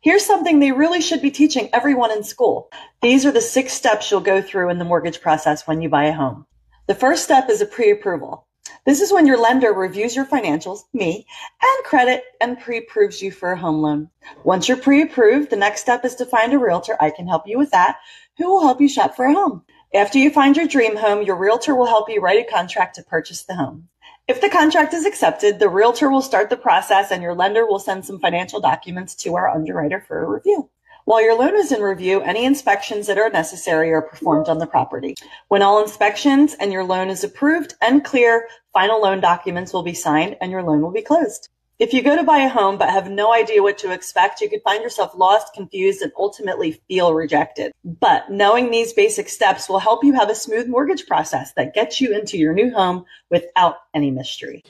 Here's something they really should be teaching everyone in school. These are the 6 steps you'll go through in the mortgage process when you buy a home. The first step is a pre-approval. This is when your lender reviews your financials, me, and credit and pre-approves you for a home loan. Once you're pre-approved, the next step is to find a realtor, I can help you with that, who will help you shop for a home. After you find your dream home, your realtor will help you write a contract to purchase the home. If the contract is accepted, the realtor will start the process and your lender will send some financial documents to our underwriter for a review. While your loan is in review, any inspections that are necessary are performed on the property. When all inspections and your loan is approved and clear, final loan documents will be signed and your loan will be closed. If you go to buy a home but have no idea what to expect, you could find yourself lost, confused, and ultimately feel rejected. But knowing these basic steps will help you have a smooth mortgage process that gets you into your new home without any mystery.